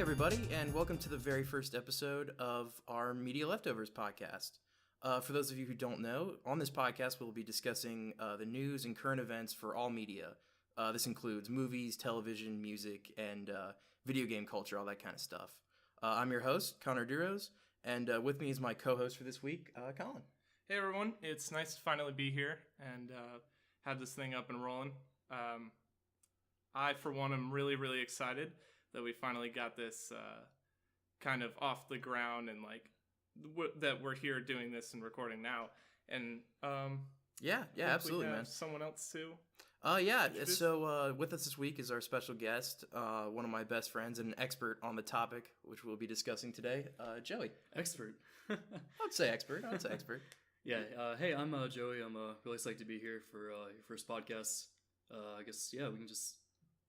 everybody, and welcome to the very first episode of our Media Leftovers podcast. For those of you who don't know, on this podcast we'll be discussing the news and current events for all media. This includes movies, television, music, and video game culture, all that kind of stuff. I'm your host, Connor Duros, and with me is my co-host for this week, Colin. Hey everyone, it's nice to finally be here and have this thing up and rolling. I, for one, am really excited that we finally got this kind of off the ground and that we're here doing this and recording now. And yeah, absolutely, man. Someone else too. So with us this week is our special guest, one of my best friends and an expert on the topic, which we'll be discussing today, Joey. Expert. I'd say expert. Yeah. Hey, I'm Joey. I'm really psyched to be here for your first podcast. I guess we can just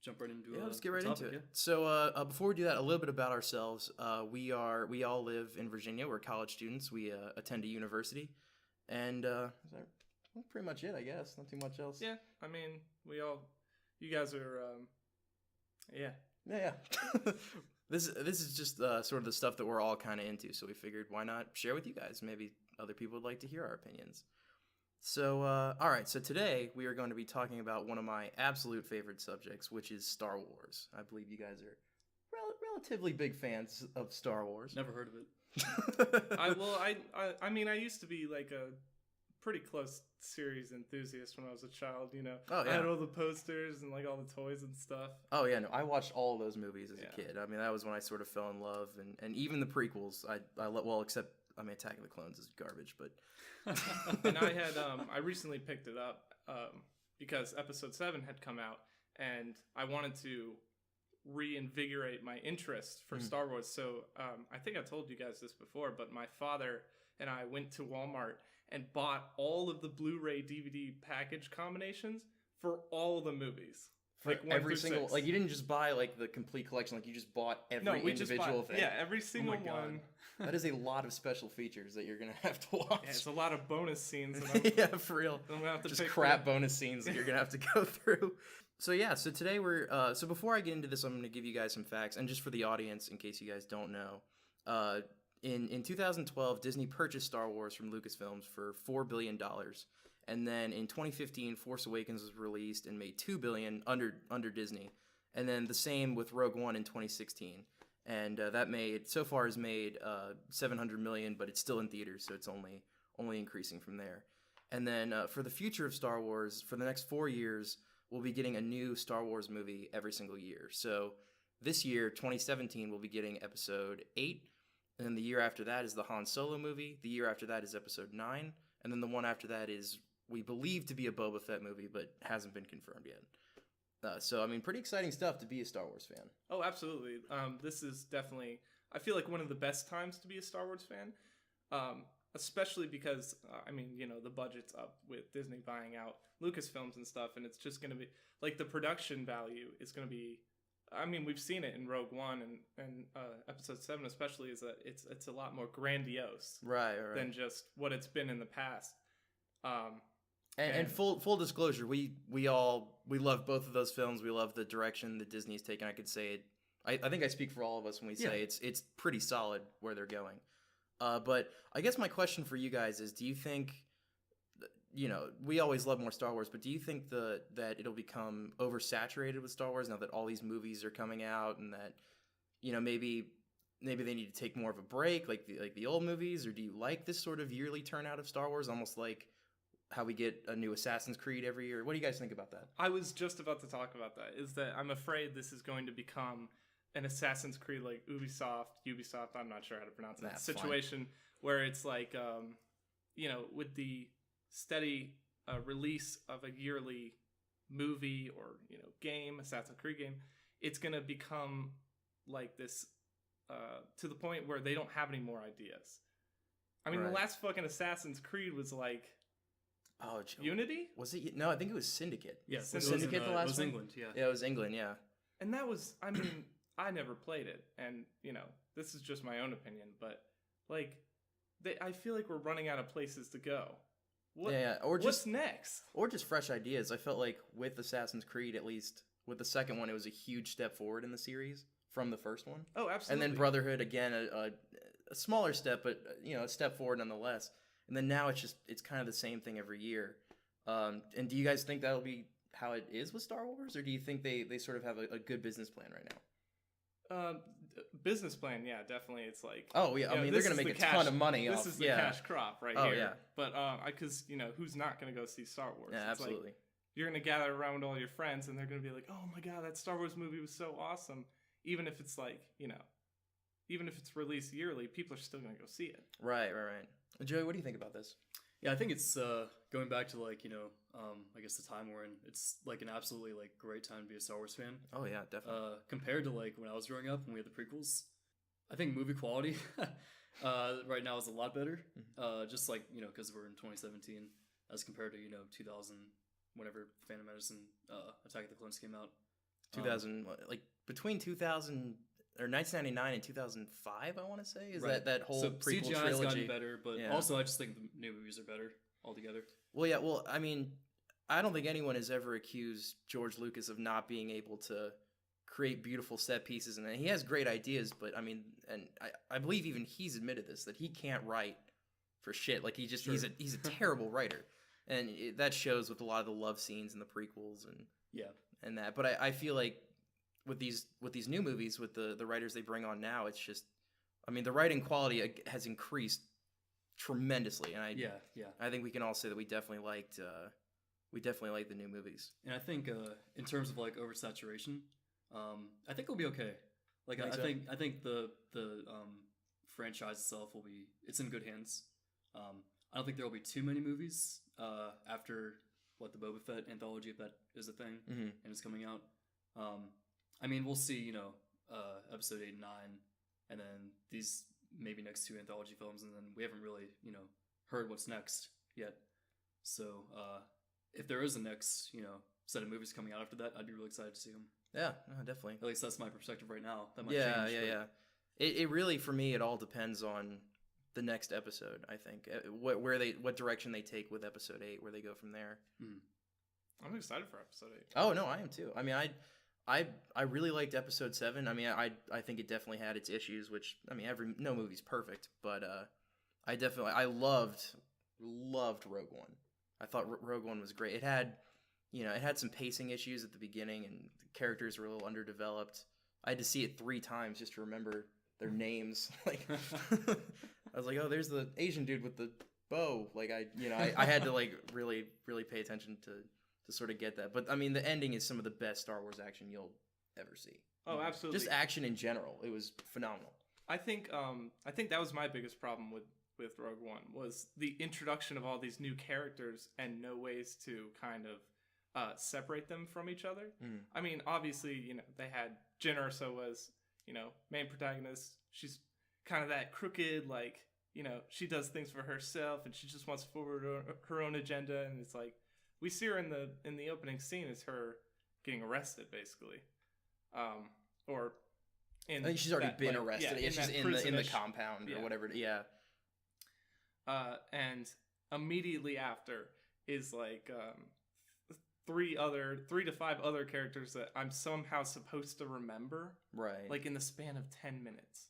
jump right into let's get right into it. Yeah. So before we do that, a little bit about ourselves. We all live in Virginia. We're college students. We attend a university, and is that pretty much it? I guess not too much else. Yeah, I mean, you guys are, yeah. This is just sort of the stuff that we're all kind of into. So we figured, why not share with you guys? Maybe other people would like to hear our opinions. So, all right. So today we are going to be talking about one of my absolute favorite subjects, which is Star Wars. I believe you guys are relatively big fans of Star Wars. Never heard of it. I mean, I used to be like a pretty close series enthusiast when I was a child. You know, oh, yeah. I had all the posters and like all the toys and stuff. Oh yeah, no, I watched all of those movies as a kid. I mean, that was when I sort of fell in love, and even the prequels. Except. I mean, Attack of the Clones is garbage, but... And I recently picked it up because Episode 7 had come out, and I wanted to reinvigorate my interest for Star Wars. So I think I told you guys this before, but my father and I went to Walmart and bought all of the Blu-ray DVD package combinations for all of the movies. Like every single, like you didn't just buy like the complete collection, like you just bought every individual thing. Yeah, every single one. That is a lot of special features that you're gonna have to watch. Yeah, it's a lot of bonus scenes. That yeah, for real. I'm gonna have to just crap bonus scenes that you're gonna have to go through. So today we're so before I get into this, I'm gonna give you guys some facts, and just for the audience, in case you guys don't know, in 2012, Disney purchased Star Wars from Lucasfilms for $4 billion. And then in 2015, Force Awakens was released and made $2 billion under Disney. And then the same with Rogue One in 2016. And that has made $700 million, but it's still in theaters, so it's only increasing from there. And then for the future of Star Wars, for the next 4 years, we'll be getting a new Star Wars movie every single year. So this year, 2017, we'll be getting Episode 8. And then the year after that is the Han Solo movie. The year after that is Episode 9. And then the one after that is, we believe to be a Boba Fett movie, but hasn't been confirmed yet. So, I mean, pretty exciting stuff to be a Star Wars fan. Oh, absolutely. This is definitely, I feel like one of the best times to be a Star Wars fan, especially because, the budget's up with Disney buying out Lucasfilms and stuff, and it's just going to be, like, the production value is going to be, I mean, we've seen it in Rogue One and Episode 7 especially, is that it's a lot more grandiose right. than just what it's been in the past. And full disclosure, we love both of those films. We love the direction that Disney's taken. I could say it. I think I speak for all of us when we say it's pretty solid where they're going. But I guess my question for you guys is: do you think, we always love more Star Wars, but do you think that it'll become oversaturated with Star Wars now that all these movies are coming out, and that maybe they need to take more of a break, like the old movies, or do you like this sort of yearly turnout of Star Wars, almost like how we get a new Assassin's Creed every year? What do you guys think about that? I was just about to talk about that, is that I'm afraid this is going to become an Assassin's Creed like Ubisoft, I'm not sure how to pronounce that, situation where it's like, with the steady release of a yearly movie or, game, Assassin's Creed game, it's going to become like this to the point where they don't have any more ideas. I mean, The last fucking Assassin's Creed was like, Unity? Was it? No, I think it was Syndicate. Yeah, Syndicate the last one? It was England, yeah. Yeah, it was England, yeah. And that was, I mean, I never played it, and, this is just my own opinion, but, like, I feel like we're running out of places to go. What's next? Or just fresh ideas. I felt like with Assassin's Creed, at least with the second one, it was a huge step forward in the series from the first one. Oh, absolutely. And then Brotherhood again, a smaller step, but a step forward nonetheless. And then now it's kind of the same thing every year. And do you guys think that'll be how it is with Star Wars, or do you think they sort of have a good business plan right now? Business plan, yeah, definitely. It's like, oh yeah, I mean they're gonna make a ton of money. This is the cash crop right here. Yeah. But because who's not gonna go see Star Wars? Yeah, it's absolutely. Like, you're gonna gather around with all your friends, and they're gonna be like, "Oh my god, that Star Wars movie was so awesome!" Even if it's like, even if it's released yearly, people are still gonna go see it. Right. Joey, what do you think about this? Yeah, I think it's going back to like I guess the time we're in. It's like an absolutely like great time to be a Star Wars fan. Oh yeah, definitely. Compared to like when I was growing up and we had the prequels, I think movie quality right now is a lot better. Just like because we're in 2017 as compared to 2000 whenever Phantom Menace and Attack of the Clones came out. 2000 like between 2000 or 1999 and 2005, I want to say, is right. that whole prequel CGI trilogy. has gotten better, but also I just think the new movies are better altogether. Well, yeah. Well, I mean, I don't think anyone has ever accused George Lucas of not being able to create beautiful set pieces, and he has great ideas. But I mean, and I believe even he's admitted this, that he can't write for shit. Like he's a terrible writer, and that shows with a lot of the love scenes in the prequels and that. But I feel like with these new movies, with the writers they bring on now, it's just, I mean, the writing quality has increased tremendously, and I think we can all say that we definitely liked the new movies. And I think in terms of like oversaturation, I think it'll be okay. Like I think the franchise itself it's in good hands. I don't think there will be too many movies after the Boba Fett anthology, if that is a thing, and it's coming out. I mean, we'll see, episode 8 and 9, and then these maybe next 2 anthology films, and then we haven't really, heard what's next yet. So, if there is a next, set of movies coming out after that, I'd be really excited to see them. Yeah, definitely. At least that's my perspective right now. That might change. Yeah. It really, for me, it all depends on the next episode, I think. What direction they take with episode 8, where they go from there. I'm excited for episode 8. Oh, no, I am too. I mean, I really liked episode 7. I mean, I think it definitely had its issues, which, I mean, no movie's perfect, but I loved Rogue One. I thought Rogue One was great. It had some pacing issues at the beginning, and the characters were a little underdeveloped. I had to see it 3 times just to remember their names. Like, I was like, oh, there's the Asian dude with the bow. Like, I had to like really, really pay attention to sort of get that. But I mean, the ending is some of the best Star Wars action you'll ever see. Oh, absolutely. Just action in general. It was phenomenal. I think that was my biggest problem with Rogue One, was the introduction of all these new characters and no ways to kind of separate them from each other. I mean, obviously, they had Jyn Erso was, main protagonist. She's kind of that crooked, like, she does things for herself and she just wants to forward her own agenda, and it's like, we see her in the opening scene as her getting arrested, basically, or I think she's already been arrested. Yeah, she's in the compound or whatever. Yeah. And immediately after is like 3 to 5 other characters that I'm somehow supposed to remember. Right. Like in the span of 10 minutes.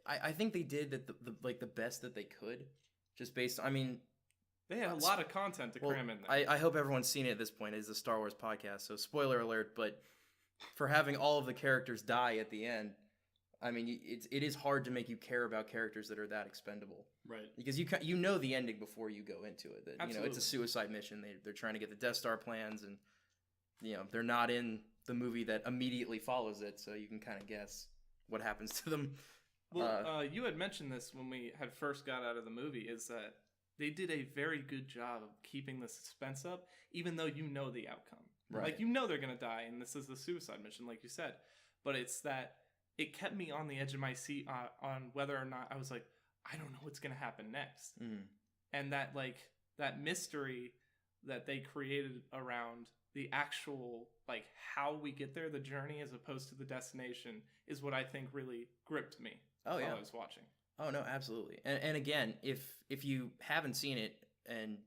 I think they did the best that they could, just based. I mean, they had a lot of content to cram in there. I hope everyone's seen it at this point. It's a Star Wars podcast, so spoiler alert. But for having all of the characters die at the end, I mean, it is hard to make you care about characters that are that expendable, right? Because you know the ending before you go into it. That Absolutely. It's a suicide mission. They're trying to get the Death Star plans, and they're not in the movie that immediately follows it, so you can kind of guess what happens to them. Well, you had mentioned this when we had first got out of the movie, is that they did a very good job of keeping the suspense up, even though you know the outcome. Right. Like, they're going to die, and this is the suicide mission, like you said. But it's that it kept me on the edge of my seat on whether or not I was like, I don't know what's going to happen next. And that mystery that they created around the actual, like, how we get there, the journey, as opposed to the destination, is what I think really gripped me while I was watching. Oh, no, absolutely. And again, if you haven't seen it, and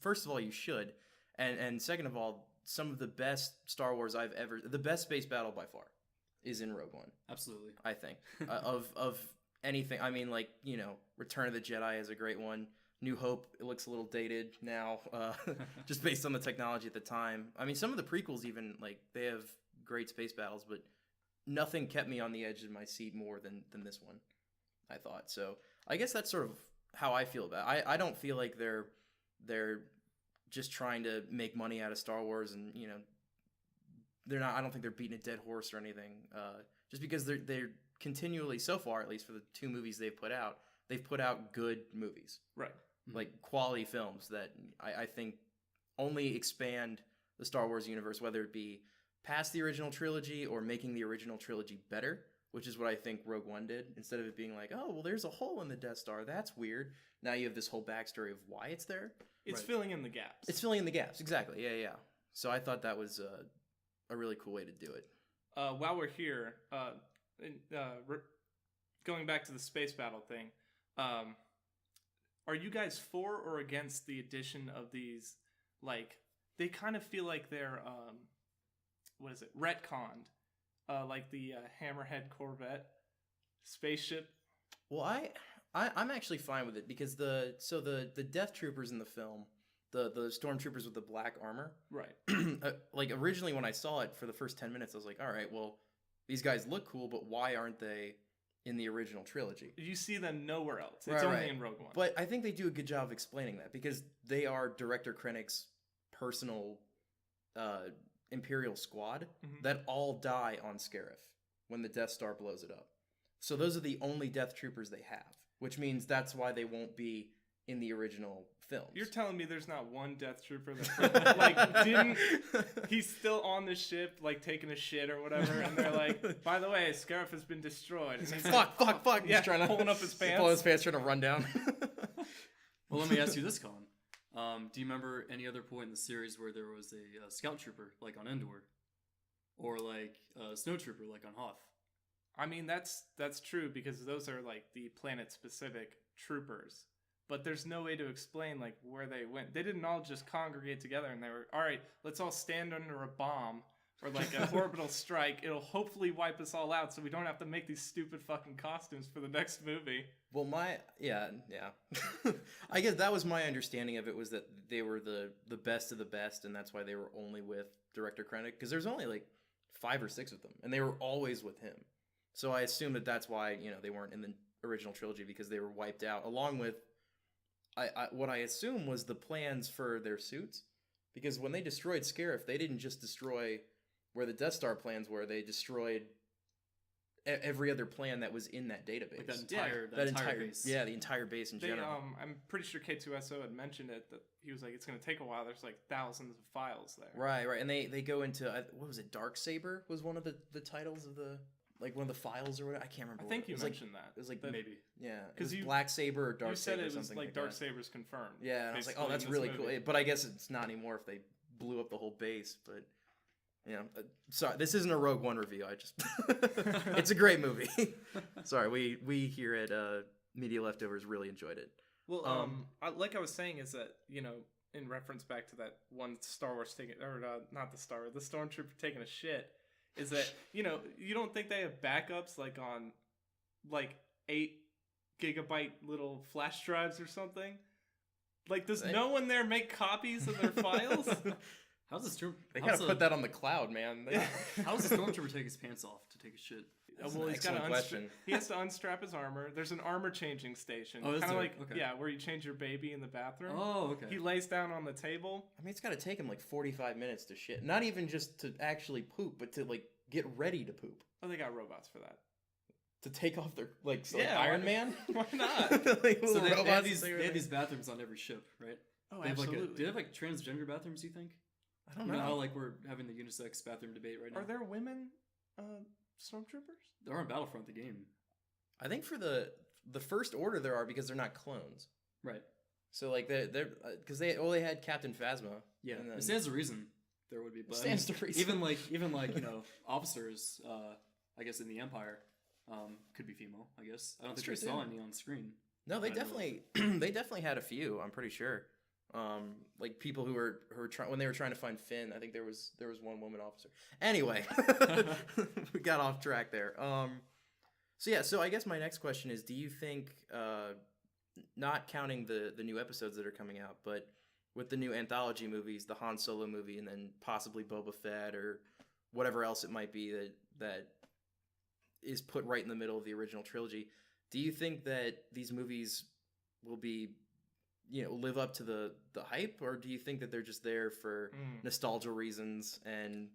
first of all, you should, and second of all, some of the best Star Wars the best space battle by far is in Rogue One. Absolutely. I think of anything. I mean, like, you know, Return of the Jedi is a great one. New Hope, it looks a little dated now, just based on the technology at the time. I mean, some of the prequels even, like, they have great space battles, but nothing kept me on the edge of my seat more than this one, I thought. So I guess that's sort of how I feel about it. I don't feel like they're just trying to make money out of Star Wars, and, you know, they're not. I don't think they're beating a dead horse or anything. Just because they're continually, so far at least for the 2 movies they've put out good movies, right? Like quality films that I think only expand the Star Wars universe, whether it be past the original trilogy or making the original trilogy better, which is what I think Rogue One did. Instead of it being like, oh, well, there's a hole in the Death Star, that's weird. Now you have this whole backstory of why it's there. It's filling in the gaps. It's filling in the gaps, exactly. Yeah. So I thought that was a really cool way to do it. While we're here, going back to the space battle thing, are you guys for or against the addition of these? Like, they kind of feel like they're retconned, like the Hammerhead Corvette spaceship. Well, I'm actually fine with it because the Death Troopers in the film, the Stormtroopers with the black armor, right? Like, originally when I saw it for the first 10 minutes, I was like, all right, well, these guys look cool, but why aren't they in the original trilogy? You see them nowhere else. It's only in Rogue One. But I think they do a good job of explaining that because they are Director Krennic's personal Imperial squad that all die on Scarif when the Death Star blows it up. So those are the only Death Troopers they have, which means that's why they won't be in the original films. You're telling me there's not one Death Trooper that like didn't? He's still on the ship, like taking a shit or whatever, and they're like, "By the way, Scarif has been destroyed." And he's fuck. Yeah, he's trying to pulling up his pants. Pulling his pants, trying to run down. Well, let me ask you this, Colin. Do you remember any other point in the series where there was a scout trooper, like on Endor, or like a snow trooper, like on Hoth? I mean, that's true because those are like the planet-specific troopers. But there's no way to explain like where they went. They didn't all just congregate together and they were, all right, let's all stand under a bomb or like an orbital strike. It'll hopefully wipe us all out so we don't have to make these stupid fucking costumes for the next movie. Well, yeah. I guess that was my understanding of it, was that they were the best of the best, and that's why they were only with Director Krennic, because there's only like 5 or 6 of them, and they were always with him. So I assume that that's why, you know, they weren't in the original trilogy, because they were wiped out, along with what I assume was the plans for their suits, because when they destroyed Scarif, they didn't just destroy where the Death Star plans were, they destroyed every other plan that was in that database. Like that entire base. Yeah, the entire base in general. I'm pretty sure K2SO had mentioned it, that he was like, it's going to take a while. There's like thousands of files there. Right. And they go into, what was it, Darksaber was one of the titles of the, like one of the files or whatever. I can't remember. I think you mentioned that. It was like, maybe. Yeah. Because Black Saber or Dark Saber. You said it was something like Dark Saber's confirmed. Yeah, and I was like, oh, that's really cool. But I guess it's not anymore if they blew up the whole base. But, you know, sorry, this isn't a Rogue One review. It's a great movie. Sorry, we here at Media Leftovers really enjoyed it. Well, like I was saying, is that, you know, in reference back to that one Star Wars taking, or not the Stormtrooper taking a shit, is that, you know, you don't think they have backups like on like 8 gigabyte little flash drives or something? Like, does no one there make copies of their files? How's the Stormtrooper? They gotta put that on the cloud, man. How does the Stormtrooper take his pants off to take a shit? Well, he's got to he has to unstrap his armor. There's an armor changing station. Oh, is kind of there? like, okay. Yeah, where you change your baby in the bathroom. Oh, okay. He lays down on the table. I mean, it's got to take him like 45 minutes to shit. Not even just to actually poop, but to like get ready to poop. Oh, they got robots for that. To take off their like Iron Man? Why not? Like, so they have these bathrooms on every ship, right? Oh, they absolutely. Do they have like transgender bathrooms? You think? I don't know. You know how like we're having the unisex bathroom debate right now. Are there women stormtroopers? There are in Battlefront the game. I think for the First Order there are, because they're not clones. Right. So like they're because they had Captain Phasma. Yeah. It stands to reason there would be. But stands to reason. Even like you know officers. I guess in the Empire, could be female. I guess I don't think we saw any on screen. No, they definitely they definitely had a few. I'm pretty sure. Like people who were trying when they were trying to find Finn. I think there was one woman officer. Anyway, we got off track there. So I guess my next question is: do you think, not counting the new episodes that are coming out, but with the new anthology movies, the Han Solo movie, and then possibly Boba Fett or whatever else it might be that is put right in the middle of the original trilogy, do you think that these movies will be, live up to the hype, or do you think that they're just there for nostalgia reasons and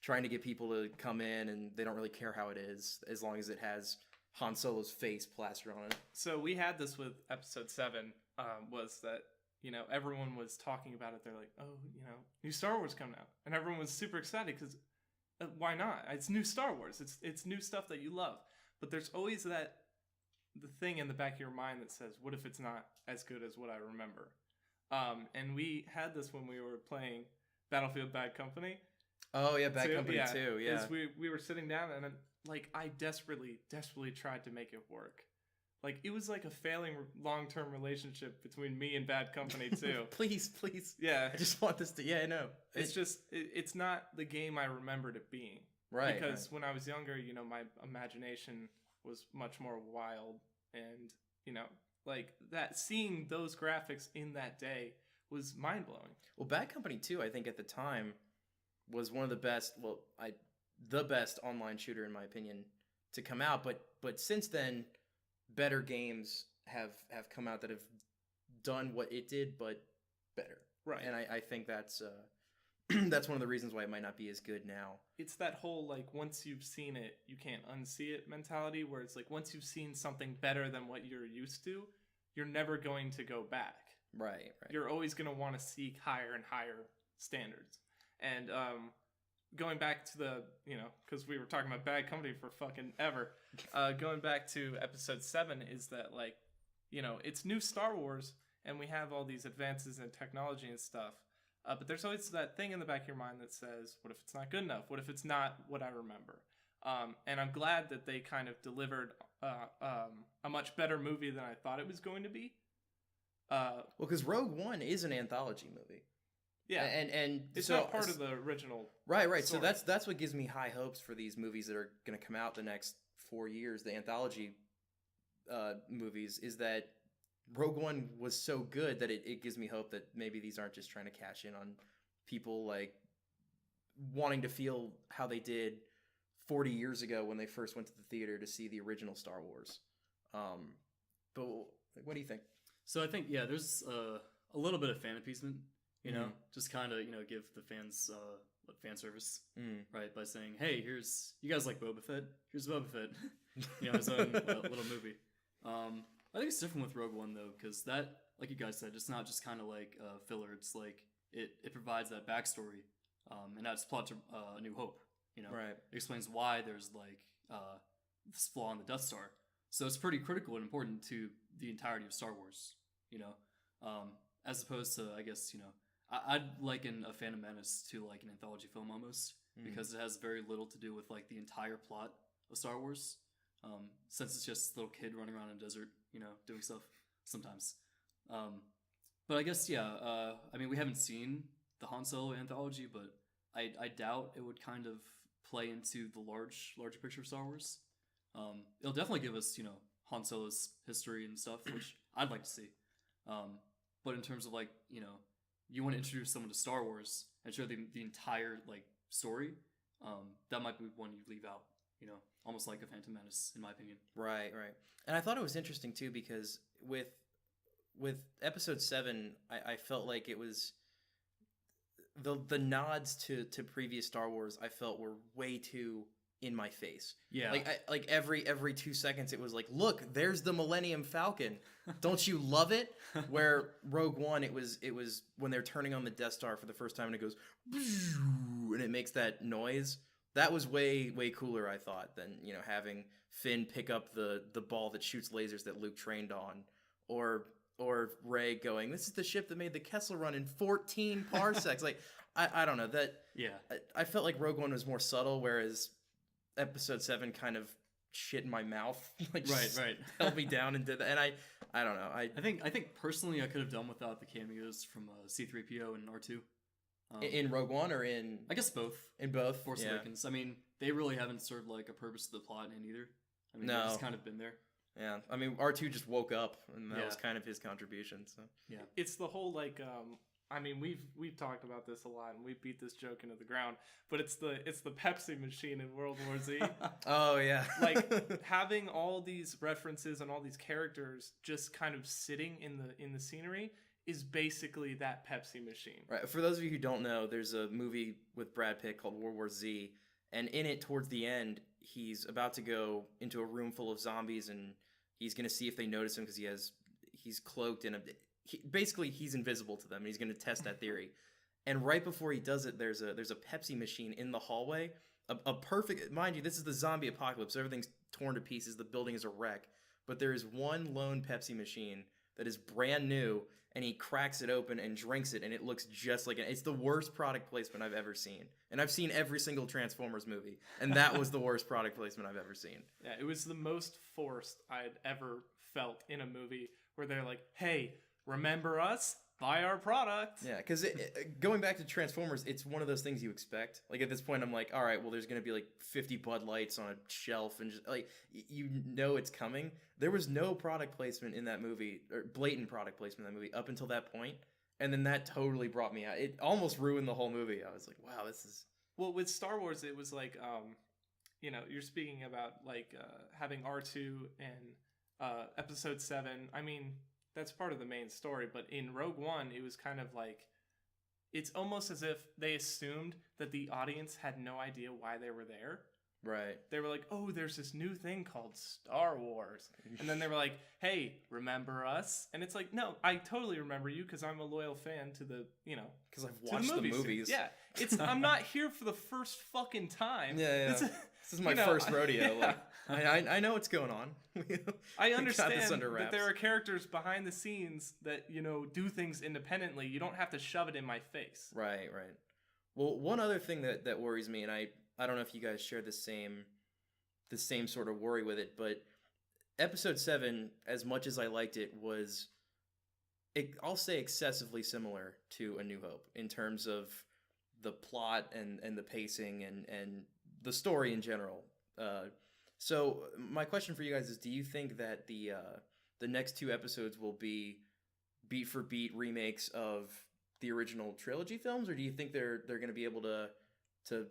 trying to get people to come in and they don't really care how it is as long as it has Han Solo's face plastered on it? So we had this with episode 7, was that, everyone was talking about it. They're like, oh, new Star Wars coming out. And everyone was super excited because why not? It's new Star Wars. It's new stuff that you love. But there's always the thing in the back of your mind that says, what if it's not as good as what I remember? And we had this when we were playing Battlefield Bad Company. Oh yeah, Bad Company 2, yeah. We were sitting down and I desperately tried to make it work. Like, it was like a failing long-term relationship between me and Bad Company 2. Please. Yeah. I just want this to, yeah, I know. It's not the game I remembered it being. Right. Because when I was younger, my imagination was much more wild. And, like, seeing those graphics in that day was mind-blowing. Well, Bad Company 2, I think at the time, was one of the best, the best online shooter, in my opinion, to come out. But since then, better games have come out that have done what it did, but better. Right. And I think that's that's one of the reasons why it might not be as good now. It's that whole, like, once you've seen it, you can't unsee it mentality, where it's like, once you've seen something better than what you're used to, you're never going to go back. Right. You're always going to want to seek higher and higher standards. And going back to because we were talking about Bad Company for fucking ever, going back to episode 7 is that, like, it's new Star Wars and we have all these advances in technology and stuff, but there's always that thing in the back of your mind that says, what if it's not good enough? What if it's not what I remember? And I'm glad that they kind of delivered a much better movie than I thought it was going to be. Well, because Rogue One is an anthology movie. Yeah, and it's not part of the original. Right. Story. So that's what gives me high hopes for these movies that are going to come out the next 4 years. The anthology movies, is that Rogue One was so good that it gives me hope that maybe these aren't just trying to cash in on people, like, wanting to feel how they did 40 years ago when they first went to the theater to see the original Star Wars. But what do you think? So I think, there's a little bit of fan appeasement. Just kind of, give the fans fan service, right? By saying, hey, you guys like Boba Fett? Here's Boba Fett, his own little movie. I think it's different with Rogue One, though, because that, like you guys said, it's not just kind of like filler. It's like, it provides that backstory, and adds plot to A New Hope, Right. It explains why there's, like, this flaw in the Death Star. So it's pretty critical and important to the entirety of Star Wars, as opposed to, I guess, I'd liken A Phantom Menace to, like, an anthology film almost, because it has very little to do with, like, the entire plot of Star Wars, since it's just a little kid running around in a desert, doing stuff sometimes. But I guess, I mean, we haven't seen the Han Solo anthology, but I doubt it would kind of play into the larger picture of Star Wars. It'll definitely give us, Han Solo's history and stuff, which I'd like to see. But in terms of, like, you want to introduce someone to Star Wars and show the entire, like, story, that might be one you leave out, almost like A Phantom Menace, in my opinion. Right. And I thought it was interesting, too, because with episode 7, I felt like it was the nods to previous Star Wars, I felt were way too in my face. Yeah. Like every 2 seconds it was like, look, there's the Millennium Falcon. Don't you love it? Where Rogue One, it was when they're turning on the Death Star for the first time and it goes and it makes that noise. That was way cooler, I thought, than, having Finn pick up the ball that shoots lasers that Luke trained on, or Rey going, this is the ship that made the Kessel Run in 14 parsecs. Like, I don't know, that. Yeah. I felt like Rogue One was more subtle, whereas Episode 7 kind of shit in my mouth, like right. held me down and did that. And I don't know. I think personally I could have done without the cameos from C-3PO and R2. In Rogue One or in... I guess both. In both? Force Awakens. I mean, they really haven't served like a purpose to the plot in either. I mean, they've just kind of been there. Yeah, I mean, R2 just woke up, and that was kind of his contribution. So yeah, it's the whole like, I mean, we've talked about this a lot, and we beat this joke into the ground. But it's the Pepsi machine in World War Z. Oh yeah, like having all these references and all these characters just kind of sitting in the scenery is basically that Pepsi machine. Right. For those of you who don't know, there's a movie with Brad Pitt called World War Z, and in it, towards the end, he's about to go into a room full of zombies, and he's going to see if they notice him because he's cloaked in basically he's invisible to them, and he's going to test that theory. And right before he does it, there's a Pepsi machine in the hallway. A perfect, mind you, this is the zombie apocalypse. So everything's torn to pieces. The building is a wreck. But there is one lone Pepsi machine that is brand new, and he cracks it open and drinks it, and it looks just like it's the worst product placement I've ever seen. And I've seen every single Transformers movie, and that was the worst product placement I've ever seen. Yeah, it was the most forced I'd ever felt in a movie, where they're like, hey, remember us? Buy our product. Yeah, because going back to Transformers, it's one of those things you expect. Like, at this point, I'm like, all right, well, there's going to be like 50 Bud Lights on a shelf, and just like, you know it's coming. There was no product placement in that movie, or blatant product placement in that movie, up until that point. And then that totally brought me out. It almost ruined the whole movie. I was like, wow, this is... Well, with Star Wars, it was like, you know, you're speaking about like having R2 and Episode 7. I mean... That's part of the main story, but in Rogue One, it was kind of like, it's almost as if they assumed that the audience had no idea why they were there. Right. They were like, oh, there's this new thing called Star Wars. And then they were like, hey, remember us? And it's like, no, I totally remember you because I'm a loyal fan to the, you know. Because I've watched the movies. Yeah. I'm not here for the first fucking time. Yeah. This is my first rodeo. Yeah. Like, I know what's going on. I understand that there are characters behind the scenes that, you know, do things independently. You don't have to shove it in my face. Right. Well, one other thing that worries me, and I don't know if you guys share the same sort of worry with it, but Episode 7, as much as I liked it, was, I'll say, excessively similar to A New Hope in terms of the plot and the pacing and the story in general. So my question for you guys is, do you think that the next two episodes will be beat for beat remakes of the original trilogy films, or do you think they're going to be able to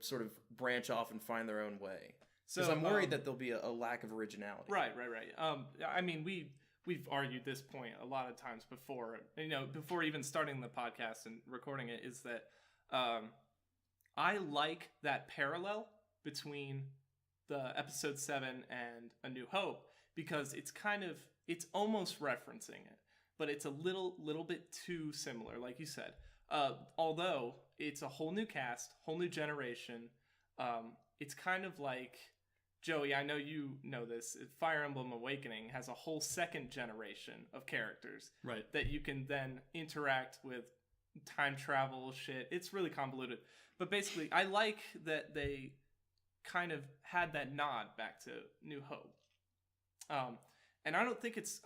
sort of branch off and find their own way? Because I'm worried that there'll be a lack of originality. Right. I mean, we've argued this point a lot of times before. You know, before even starting the podcast and recording it, is that I like that parallel between the Episode 7 and A New Hope, because it's almost referencing it, but it's a little bit too similar, like you said. Although it's a whole new cast, whole new generation. It's kind of like, Joey, I know you know this, Fire Emblem Awakening has a whole second generation of characters, right, that you can then interact with, time travel shit. It's really convoluted. But basically, I like that they kind of had that nod back to New Hope. And I don't think it's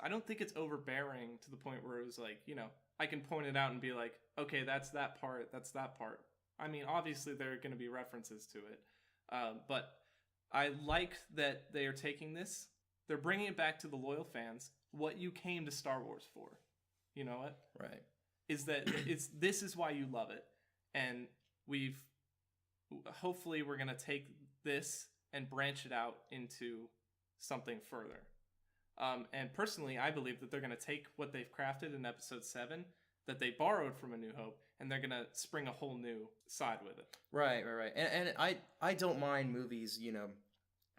overbearing to the point where it was like, you know, I can point it out and be like, okay, that's that part. I mean, obviously there are going to be references to it. But I like that they are taking this. They're bringing it back to the loyal fans. What you came to Star Wars for. You know what? Right. Is that this is why you love it. And hopefully we're going to take this and branch it out into something further. And personally, I believe that they're going to take what they've crafted in Episode 7 that they borrowed from A New Hope, and they're going to spring a whole new side with it. Right. And I don't mind movies, you know,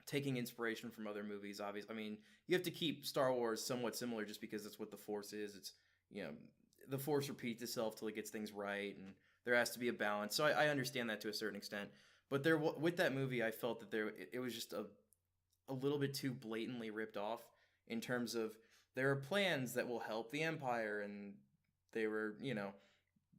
taking inspiration from other movies, obviously. I mean, you have to keep Star Wars somewhat similar just because that's what the Force is. It's, you know, the Force repeats itself till it gets things right, and there has to be a balance. So I understand that to a certain extent. But with that movie, I felt that it was just a little bit too blatantly ripped off in terms of there are plans that will help the Empire, and they were, you know,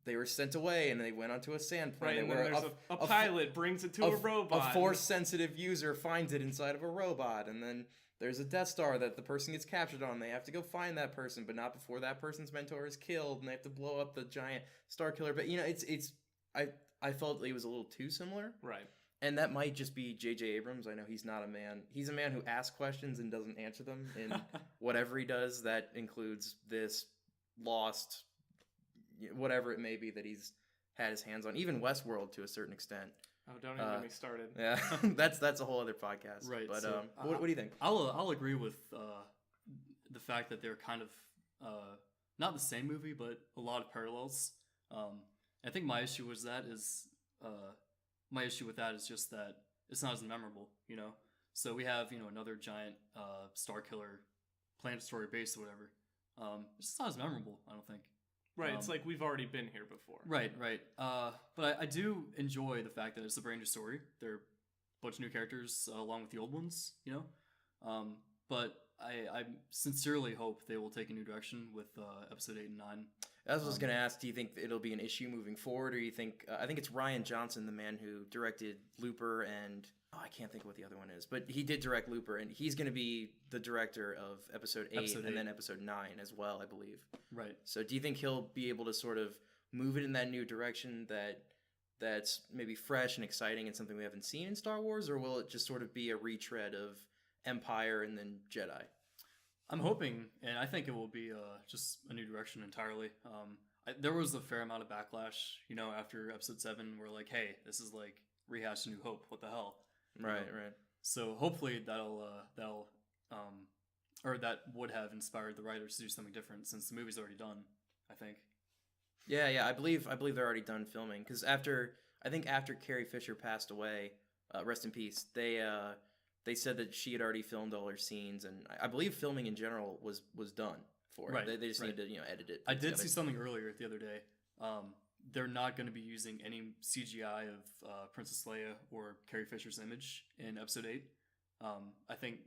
they were sent away and they went onto a sand planet. Right, and then there's a pilot brings it to a robot. A Force-sensitive user finds it inside of a robot, and then there's a Death Star that the person gets captured on. They have to go find that person, but not before that person's mentor is killed, and they have to blow up the giant Star Killer. But, I felt it was a little too similar. Right. And that might just be J.J. Abrams. I know he's not a man. He's a man who asks questions and doesn't answer them in whatever he does. That includes this, Lost, whatever it may be that he's had his hands on. Even Westworld to a certain extent. Oh, don't even get me started. Yeah, that's a whole other podcast. Right. But so, what do you think? I'll agree with the fact that they're kind of not the same movie, but a lot of parallels. I think my issue with that is just that it's not as memorable, you know. So we have another giant Star Killer planetary base or whatever. It's just not as memorable, I don't think. Right, it's like we've already been here before. Right. But I do enjoy the fact that it's a brand new story. There are a bunch of new characters along with the old ones, you know. But I sincerely hope they will take a new direction with episode 8 and 9. I was going to ask, do you think it'll be an issue moving forward, or you think I think it's Rian Johnson, the man who directed Looper and I can't think of what the other one is, but he did direct Looper, and he's going to be the director of episode 8 and then episode 9 as well, I believe. Right. So do you think he'll be able to sort of move it in that new direction that's maybe fresh and exciting and something we haven't seen in Star Wars, or will it just sort of be a retread of Empire and then Jedi? I'm hoping, and I think it will be just a new direction entirely. There was a fair amount of backlash, after episode 7, where like, hey, this is like rehash A New Hope. What the hell? Right. So hopefully that'll or that would have inspired the writers to do something different, since the movie's already done, I think. Yeah. I believe they're already done filming, because after Carrie Fisher passed away, rest in peace. They said that she had already filmed all her scenes, and I believe filming in general was done for it. Right. They just need to edit it. I did see something earlier the other day. They're not going to be using any CGI of Princess Leia or Carrie Fisher's image in episode 8. I think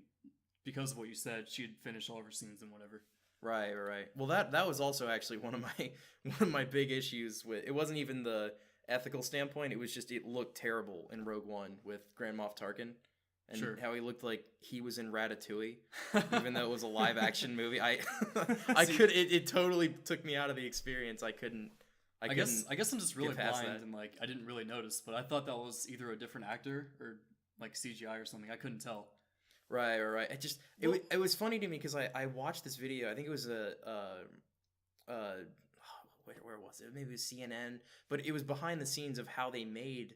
because of what you said, she had finished all of her scenes and whatever. Right. Well, that was also actually one of my big issues with it. Wasn't even the ethical standpoint. It was just it looked terrible in Rogue One with Grand Moff Tarkin. And how he looked like he was in Ratatouille, even though it was a live action movie. It totally took me out of the experience. I guess I'm just really blind and like I didn't really notice, but I thought that was either a different actor or like CGI or something. I couldn't tell. Right. It was funny to me because I watched this video. I think it was where was it? Maybe it was CNN, but it was behind the scenes of how they made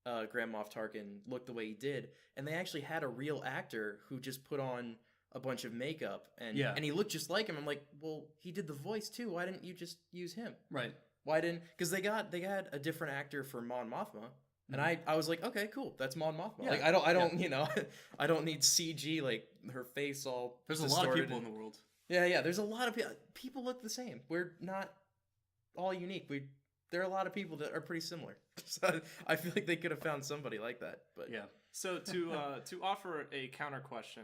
Grand Moff Tarkin look the way he did, and they actually had a real actor who just put on a bunch of makeup and he looked just like him. I'm like, well, he did the voice too. Why didn't you just use him? Right. Why didn't? Because they had a different actor for Mon Mothma, and I was like, okay, cool, that's Mon Mothma. Yeah. Like I don't I don't need CG like her face all. There's a lot of people in the world. Yeah. There's a lot of people. People look the same. We're not all unique. There are a lot of people that are pretty similar. So I feel like they could have found somebody like that. But yeah. So to offer a counter question,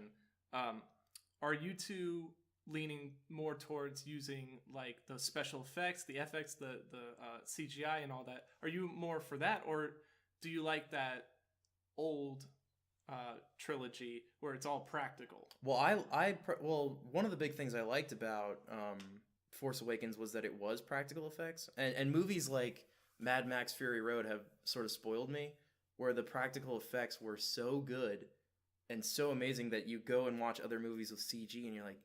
are you two leaning more towards using like the special effects, the FX, the CGI, and all that? Are you more for that, or do you like that old trilogy where it's all practical? Well, one of the big things I liked about Force Awakens was that it was practical effects, and movies like Mad Max Fury Road have sort of spoiled me, where the practical effects were so good and so amazing that you go and watch other movies with CG and you're like,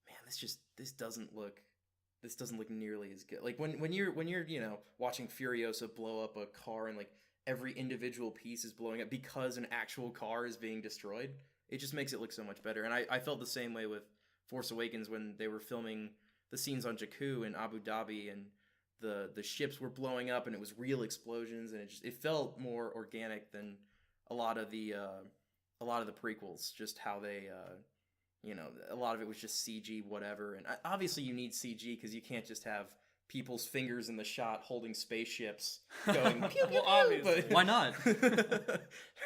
man, this doesn't look nearly as good. Like when you're watching Furiosa blow up a car and like every individual piece is blowing up because an actual car is being destroyed, it just makes it look so much better. And I felt the same way with Force Awakens when they were filming the scenes on Jakku and Abu Dhabi, and the ships were blowing up and it was real explosions, and it felt more organic than a lot of the prequels. Just how they a lot of it was just CG whatever, and obviously you need CG because you can't just have people's fingers in the shot holding spaceships going pew, pew, well, pew, but why not? That'd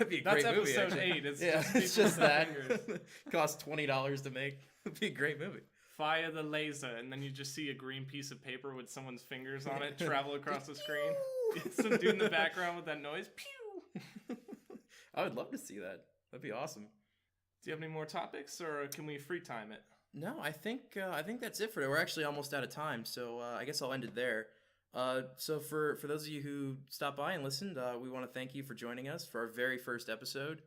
be a great movie. That's episode 8. It's just that. Cost $20 to make. It'd be a great movie. via the laser, and then you just see a green piece of paper with someone's fingers on it travel across the screen. Some dude in the background with that noise. Pew! I would love to see that. That'd be awesome. Do you have any more topics, or can we free time it? No, I think that's it for it. We're actually almost out of time, so I guess I'll end it there. So for those of you who stopped by and listened, we want to thank you for joining us for our very first episode.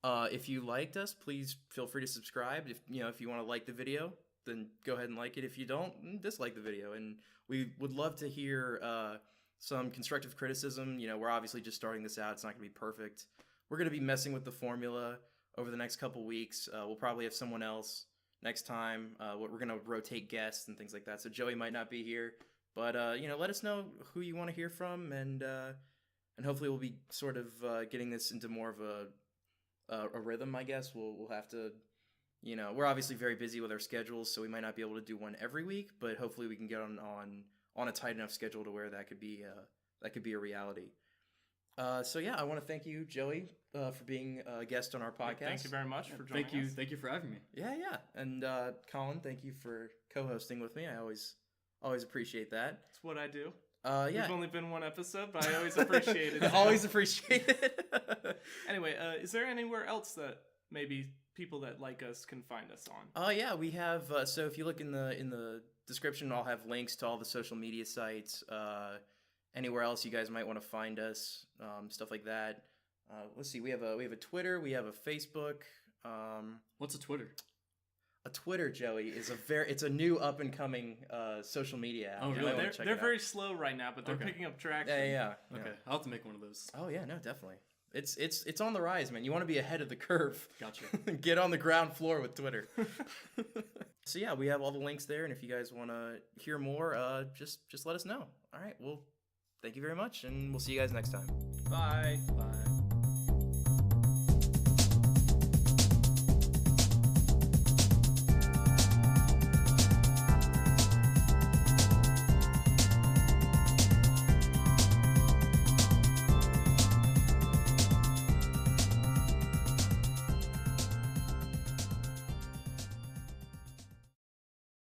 If you liked us, please feel free to subscribe. If you want to like the video, then go ahead and like it. If you don't, dislike the video. And we would love to hear some constructive criticism. We're obviously just starting this out. It's not going to be perfect. We're going to be messing with the formula over the next couple weeks. We'll probably have someone else next time. We're going to rotate guests and things like that. So Joey might not be here. But, let us know who you want to hear from. And hopefully we'll be sort of getting this into more of a rhythm, I guess. We'll have to, we're obviously very busy with our schedules, so we might not be able to do one every week, but hopefully we can get on a tight enough schedule to where that could be a reality. So yeah, I want to thank you, Joey, for being a guest on our podcast. Thank you very much for joining us. Thank you for having me. Yeah. And Colin, thank you for co-hosting with me. I always appreciate that. That's what I do. Yeah. We've only been one episode, but I always appreciate it. Always appreciate it. Anyway, is there anywhere else that maybe people that like us can find us on? Yeah, we have. So if you look in the description, I'll have links to all the social media sites. Anywhere else you guys might want to find us, stuff like that. Let's see. We have a Twitter. We have a Facebook. What's a Twitter? A Twitter, Joey, it's a new up and coming social media app. Oh, really? They're very slow right now, but they're picking up traction. Yeah. Okay, I'll have to make one of those. Oh yeah, no, definitely. It's on the rise, man. You want to be ahead of the curve. Gotcha. Get on the ground floor with Twitter. So yeah, we have all the links there, and if you guys want to hear more, just let us know. All right, well, thank you very much, and we'll see you guys next time. Bye. Bye.